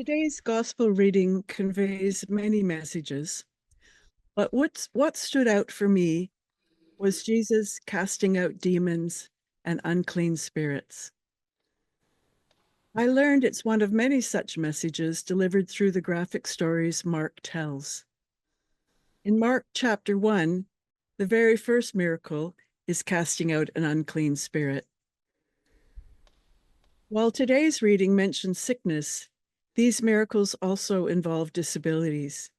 Today's gospel reading conveys many messages, but what stood out for me was Jesus casting out demons and unclean spirits. I learned it's one of many such messages delivered through the graphic stories Mark tells. In Mark chapter 1, the very first miracle is casting out an unclean spirit. While today's reading mentions sickness, these miracles also involve disabilities.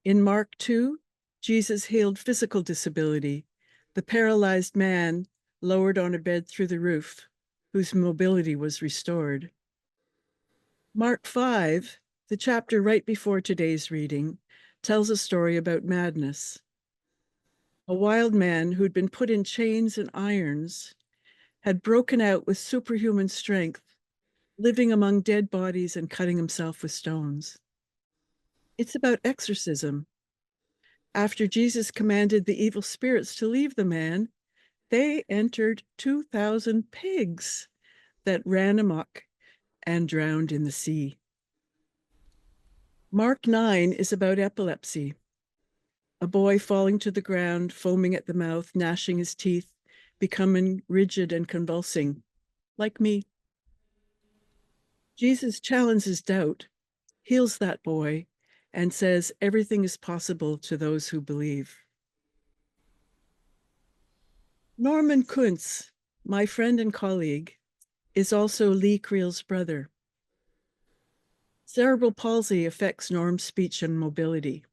In Mark 2, Jesus healed physical disability, the paralyzed man lowered on a bed through the roof, whose mobility was restored. Mark 5, the chapter right before today's reading, tells a story about madness. A wild man who'd been put in chains and irons had broken out with superhuman strength, living among dead bodies and cutting himself with stones. It's about exorcism. After Jesus commanded the evil spirits to leave the man, they entered 2,000 pigs that ran amok and drowned in the sea. Mark 9 is about epilepsy. A boy falling to the ground, foaming at the mouth, gnashing his teeth, becoming rigid and convulsing, like me. Jesus challenges doubt, heals that boy, and says everything is possible to those who believe. Norman Kuntz, my friend and colleague, is also Lee Creel's brother. Cerebral palsy affects Norm's speech and mobility.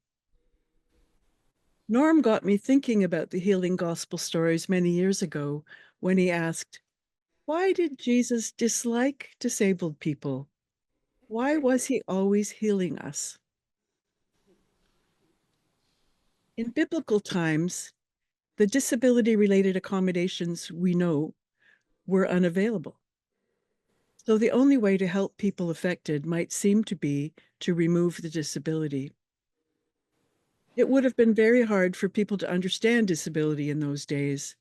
Norm got me thinking about the healing gospel stories many years ago when he asked, why did Jesus dislike disabled people? Why was he always healing us? In biblical times, the disability-related accommodations we know were unavailable. So the only way to help people affected might seem to be to remove the disability. It would have been very hard for people to understand disability in those days,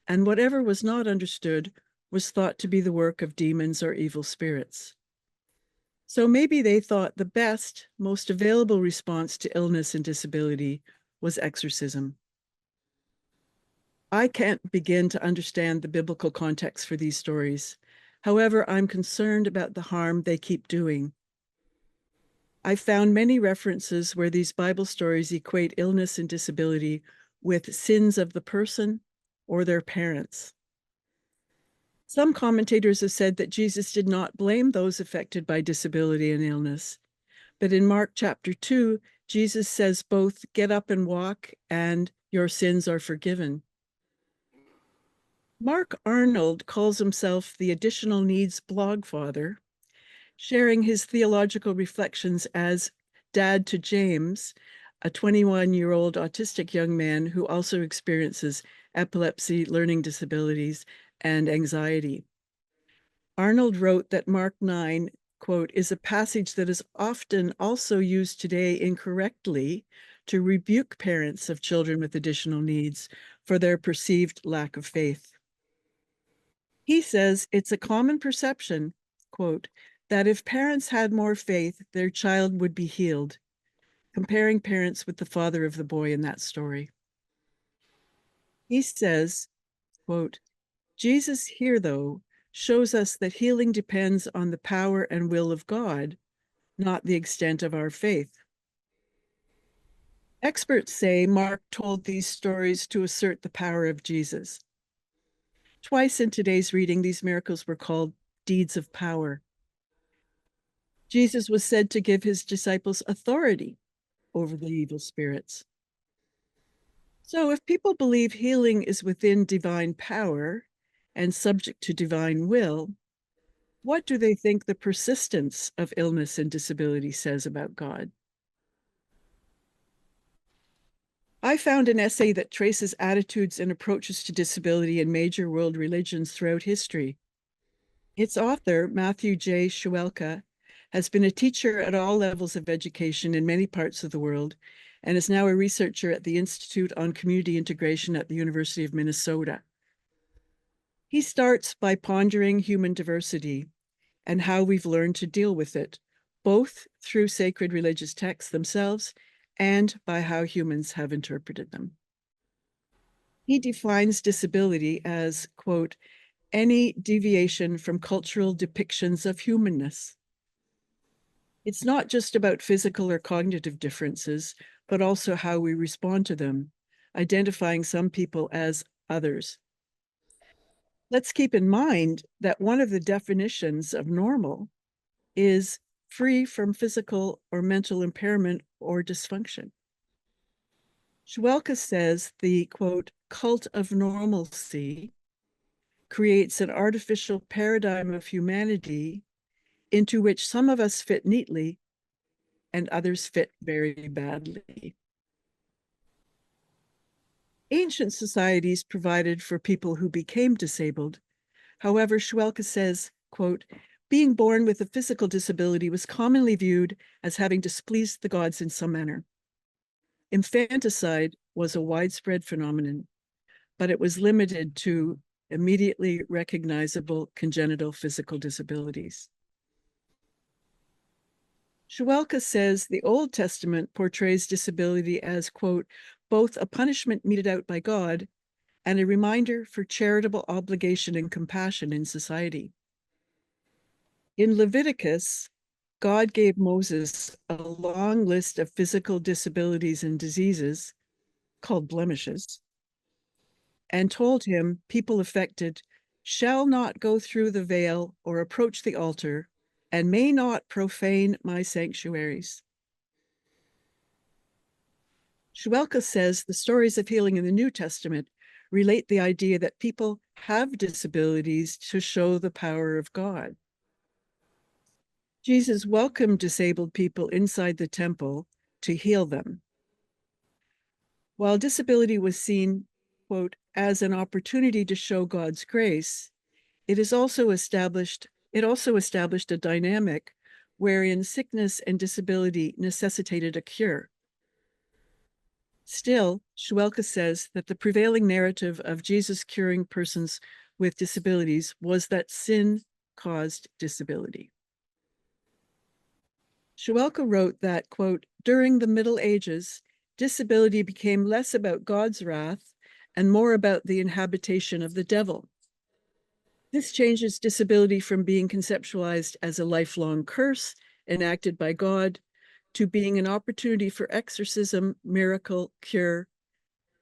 and whatever was not understood was thought to be the work of demons or evil spirits. So maybe they thought the best, most available response to illness and disability was exorcism. I can't begin to understand the biblical context for these stories. However, I'm concerned about the harm they keep doing. I've found many references where these Bible stories equate illness and disability with sins of the person or their parents. Some commentators have said that Jesus did not blame those affected by disability and illness. But in Mark chapter 2, Jesus says both get up and walk and your sins are forgiven. Mark Arnold calls himself the additional needs blog father, sharing his theological reflections as dad to James, a 21-year-old autistic young man who also experiences epilepsy, learning disabilities, and anxiety. Arnold wrote that Mark 9, quote, is a passage that is often also used today incorrectly to rebuke parents of children with additional needs for their perceived lack of faith. He says it's a common perception, quote, that if parents had more faith, their child would be healed, comparing parents with the father of the boy in that story. He says, quote, Jesus here, though, shows us that healing depends on the power and will of God, not the extent of our faith. Experts say Mark told these stories to assert the power of Jesus. Twice in today's reading, these miracles were called deeds of power. Jesus was said to give his disciples authority over the evil spirits. So if people believe healing is within divine power and subject to divine will, what do they think the persistence of illness and disability says about God? I found an essay that traces attitudes and approaches to disability in major world religions throughout history. Its author, Matthew J. Shuelka, has been a teacher at all levels of education in many parts of the world and is now a researcher at the Institute on Community Integration at the University of Minnesota. He starts by pondering human diversity and how we've learned to deal with it, both through sacred religious texts themselves and by how humans have interpreted them. He defines disability as, quote, any deviation from cultural depictions of humanness. It's not just about physical or cognitive differences, but also how we respond to them, identifying some people as others. Let's keep in mind that one of the definitions of normal is free from physical or mental impairment or dysfunction. Schwelke says the, quote, cult of normalcy creates an artificial paradigm of humanity into which some of us fit neatly and others fit very badly. Ancient societies provided for people who became disabled. However, Schwelke says, quote, being born with a physical disability was commonly viewed as having displeased the gods in some manner. Infanticide was a widespread phenomenon, but it was limited to immediately recognizable congenital physical disabilities. Schwelke says the Old Testament portrays disability as, quote, both a punishment meted out by God and a reminder for charitable obligation and compassion in society. In Leviticus, God gave Moses a long list of physical disabilities and diseases called blemishes and told him people affected shall not go through the veil or approach the altar and may not profane my sanctuaries. Schwelke says the stories of healing in the New Testament relate the idea that people have disabilities to show the power of God. Jesus welcomed disabled people inside the temple to heal them. While disability was seen, quote, as an opportunity to show God's grace, it also established a dynamic wherein sickness and disability necessitated a cure. Still, Schwelke says that the prevailing narrative of Jesus curing persons with disabilities was that sin caused disability. Schwelke wrote that, quote, during the Middle Ages, disability became less about God's wrath and more about the inhabitation of the devil. This changes disability from being conceptualized as a lifelong curse enacted by God to being an opportunity for exorcism, miracle, cure,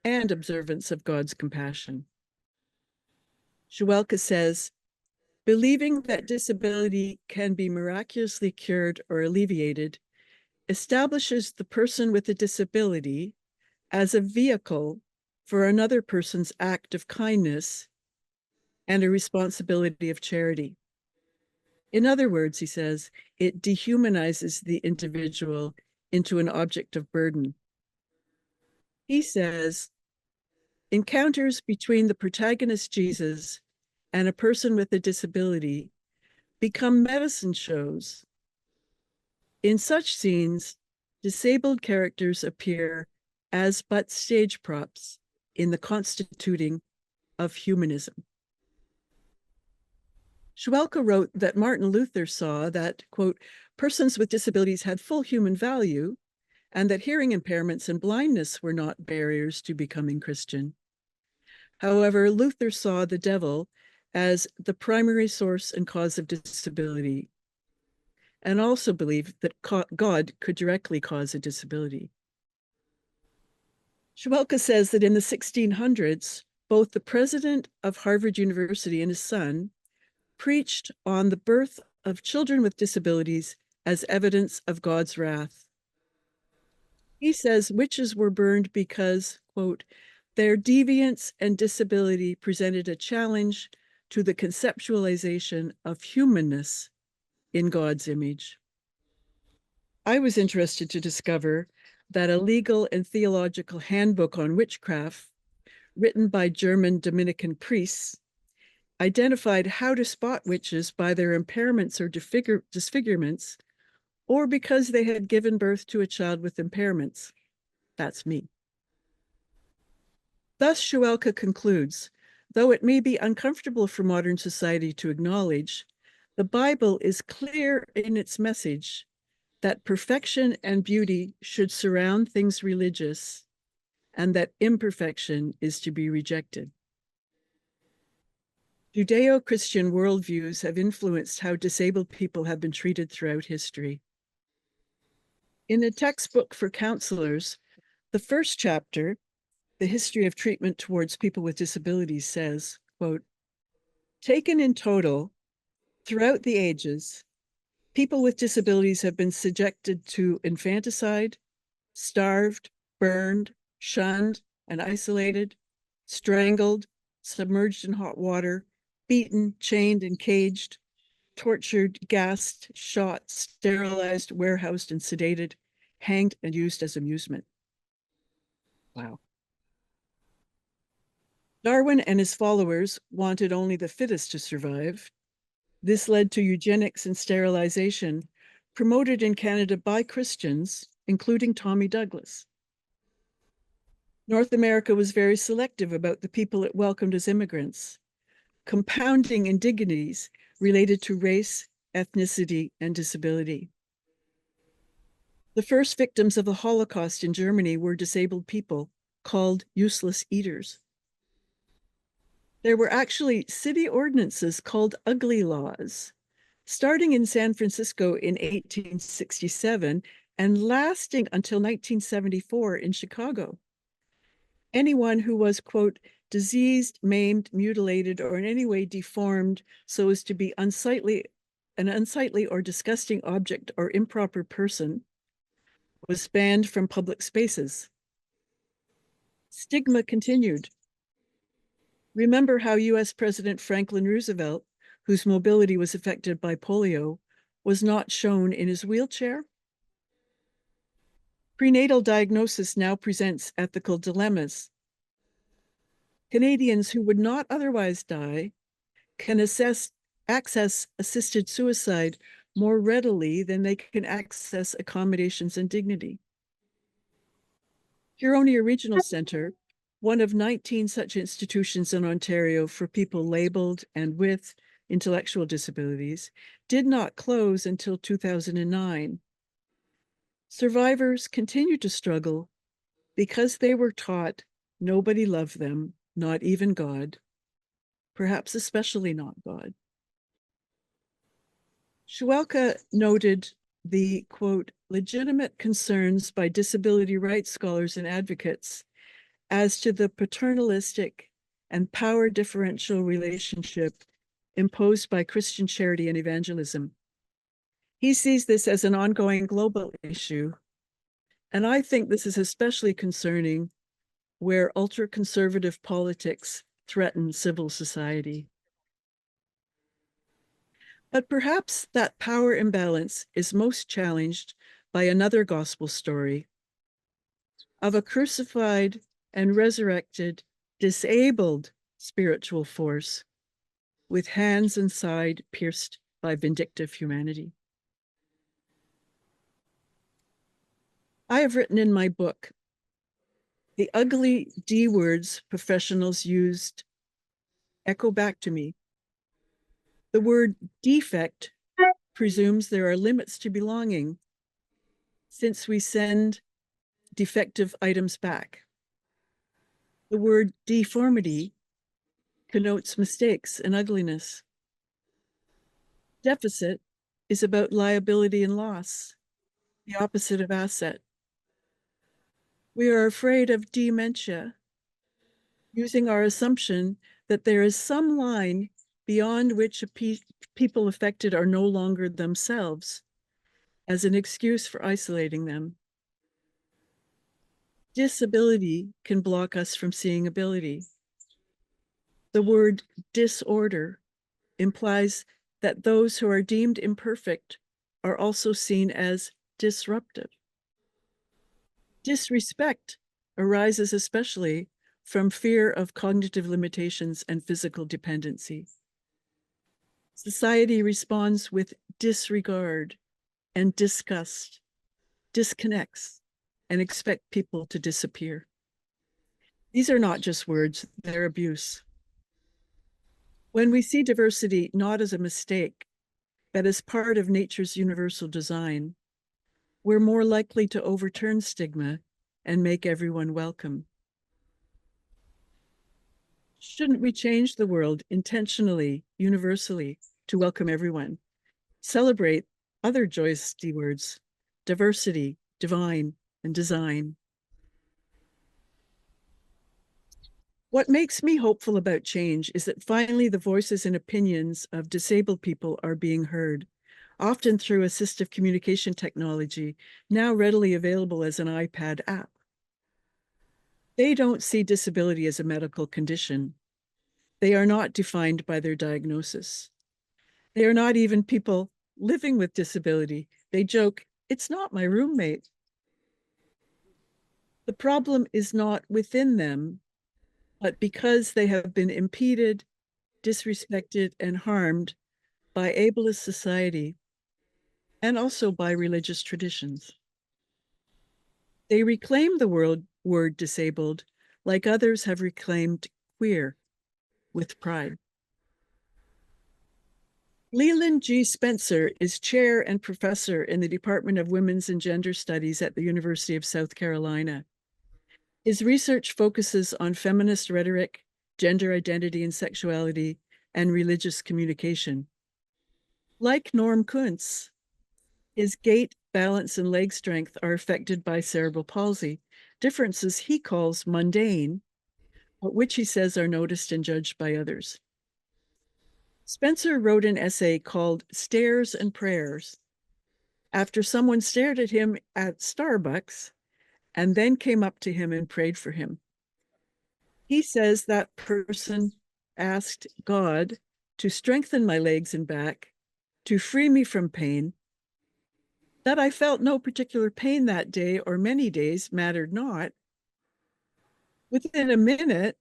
and observance of God's compassion. Schwelke says, believing that disability can be miraculously cured or alleviated establishes the person with a disability as a vehicle for another person's act of kindness and a responsibility of charity. In other words, he says, it dehumanizes the individual into an object of burden. He says, encounters between the protagonist Jesus and a person with a disability become medicine shows. In such scenes, disabled characters appear as but stage props in the constituting of humanism. Schwelke wrote that Martin Luther saw that, quote, persons with disabilities had full human value and that hearing impairments and blindness were not barriers to becoming Christian. However, Luther saw the devil as the primary source and cause of disability, and also believed that God could directly cause a disability. Schwelke says that in the 1600s, both the president of Harvard University and his son preached on the birth of children with disabilities as evidence of God's wrath. He says witches were burned because, quote, their deviance and disability presented a challenge to the conceptualization of humanness in God's image. I was interested to discover that a legal and theological handbook on witchcraft, written by German Dominican priests, identified how to spot witches by their impairments or disfigurements, or because they had given birth to a child with impairments. That's me. Thus, Schwelke concludes, though it may be uncomfortable for modern society to acknowledge, the Bible is clear in its message that perfection and beauty should surround things religious, and that imperfection is to be rejected. Judeo-Christian worldviews have influenced how disabled people have been treated throughout history. In a textbook for counselors, the first chapter, The History of Treatment Towards People with Disabilities, says, quote, taken in total, throughout the ages, people with disabilities have been subjected to infanticide, starved, burned, shunned, and isolated, strangled, submerged in hot water, beaten, chained, and caged, tortured, gassed, shot, sterilized, warehoused, and sedated, hanged, and used as amusement. Wow. Darwin and his followers wanted only the fittest to survive. This led to eugenics and sterilization, promoted in Canada by Christians, including Tommy Douglas. North America was very selective about the people it welcomed as immigrants, compounding indignities related to race, ethnicity, and disability. The first victims of the Holocaust in Germany were disabled people called useless eaters. There were actually city ordinances called ugly laws, starting in San Francisco in 1867 and lasting until 1974 in Chicago. Anyone who was, quote, diseased, maimed, mutilated, or in any way deformed so as to be an unsightly or disgusting object or improper person was banned from public spaces. Stigma continued. Remember how US President Franklin Roosevelt, whose mobility was affected by polio, was not shown in his wheelchair? Prenatal diagnosis now presents ethical dilemmas. Canadians who would not otherwise die can access assisted suicide more readily than they can access accommodations and dignity. Huronia Regional Centre, one of 19 such institutions in Ontario for people labeled and with intellectual disabilities, did not close until 2009. Survivors continue to struggle because they were taught nobody loved them, not even God, perhaps especially not God. Schwelke noted the, quote, legitimate concerns by disability rights scholars and advocates as to the paternalistic and power differential relationship imposed by Christian charity and evangelism. He sees this as an ongoing global issue, and I think this is especially concerning where ultra-conservative politics threaten civil society. But perhaps that power imbalance is most challenged by another gospel story of a crucified and resurrected, disabled spiritual force with hands and side pierced by vindictive humanity. I have written in my book, the ugly D words professionals used echo back to me. The word defect presumes there are limits to belonging, since we send defective items back. The word deformity connotes mistakes and ugliness. Deficit is about liability and loss, the opposite of asset. We are afraid of dementia, using our assumption that there is some line beyond which people affected are no longer themselves as an excuse for isolating them. Disability can block us from seeing ability. The word disorder implies that those who are deemed imperfect are also seen as disruptive. Disrespect arises especially from fear of cognitive limitations and physical dependency. Society responds with disregard and disgust, disconnects, and expect people to disappear. These are not just words, they're abuse. When we see diversity not as a mistake, but as part of nature's universal design, we're more likely to overturn stigma and make everyone welcome. Shouldn't we change the world intentionally, universally, to welcome everyone? Celebrate other joyous words: diversity, divine, and design. What makes me hopeful about change is that finally the voices and opinions of disabled people are being heard, often through assistive communication technology, now readily available as an iPad app. They don't see disability as a medical condition. They are not defined by their diagnosis. They are not even people living with disability. They joke, "It's not my roommate." The problem is not within them, but because they have been impeded, disrespected, and harmed by ableist society and also by religious traditions. They reclaim the word disabled like others have reclaimed queer with pride. Leland G. Spencer is chair and professor in the Department of Women's and Gender Studies at the University of South Carolina. His research focuses on feminist rhetoric, gender identity and sexuality, and religious communication. Like Norm Kuntz, his gait, balance, and leg strength are affected by cerebral palsy, differences he calls mundane, but which he says are noticed and judged by others. Spencer wrote an essay called Stares and Prayers after someone stared at him at Starbucks and then came up to him and prayed for him. He says that person asked God to strengthen my legs and back, to free me from pain, that I felt no particular pain that day or many days mattered not. Within a minute,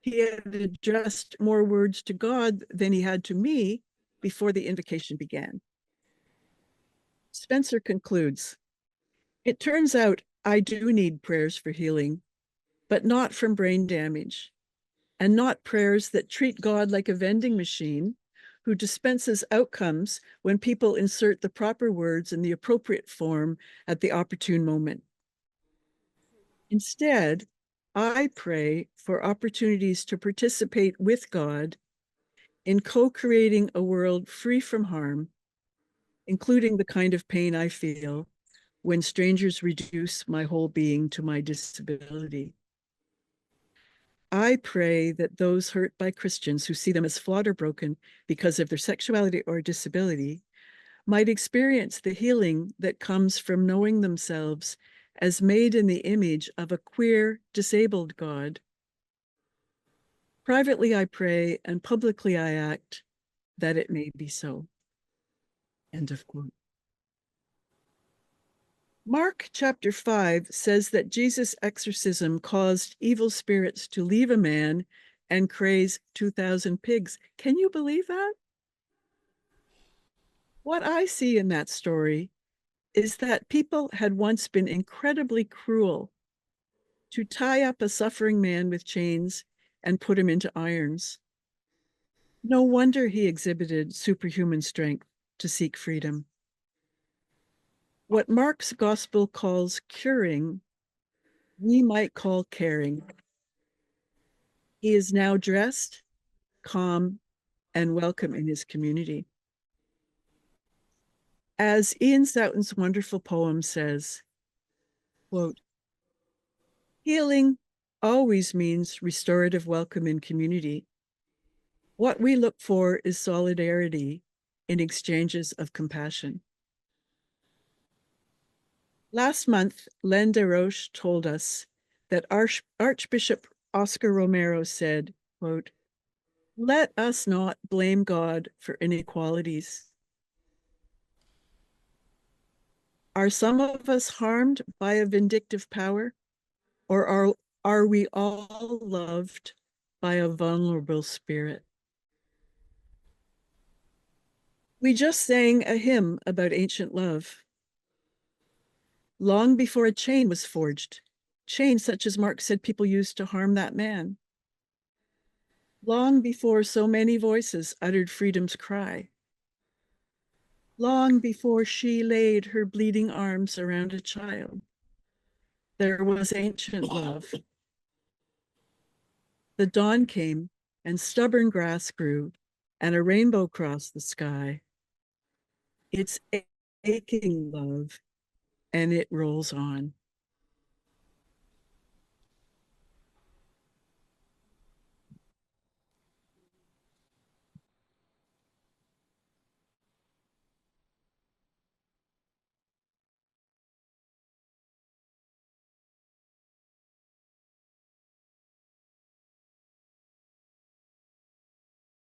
he had addressed more words to God than he had to me before the invocation began. Spencer concludes, "It turns out I do need prayers for healing, but not from brain damage, and not prayers that treat God like a vending machine who dispenses outcomes when people insert the proper words in the appropriate form at the opportune moment. Instead, I pray for opportunities to participate with God in co-creating a world free from harm, including the kind of pain I feel when strangers reduce my whole being to my disability. I pray that those hurt by Christians who see them as flawed or broken because of their sexuality or disability might experience the healing that comes from knowing themselves as made in the image of a queer, disabled God. Privately I pray, and publicly I act, that it may be so." End of quote. Mark chapter 5 says that Jesus' exorcism caused evil spirits to leave a man and craze 2,000 pigs. Can you believe that? What I see in that story is that people had once been incredibly cruel to tie up a suffering man with chains and put him into irons. No wonder he exhibited superhuman strength to seek freedom. What Mark's gospel calls curing, we might call caring. He is now dressed, calm, and welcome in his community. As Ian Soughton's wonderful poem says, quote, "Healing always means restorative welcome in community. What we look for is solidarity in exchanges of compassion." Last month, Len DeRoche told us that Archbishop Oscar Romero said, quote, "Let us not blame God for inequalities. Are some of us harmed by a vindictive power, or are we all loved by a vulnerable spirit?" We just sang a hymn about ancient love. Long before a chain was forged, chains such as Mark said people used to harm that man. Long before so many voices uttered freedom's cry. long before she laid her bleeding arms around a child. There was ancient love. The dawn came, and stubborn grass grew, and a rainbow crossed the sky. It's aching love, and it rolls on.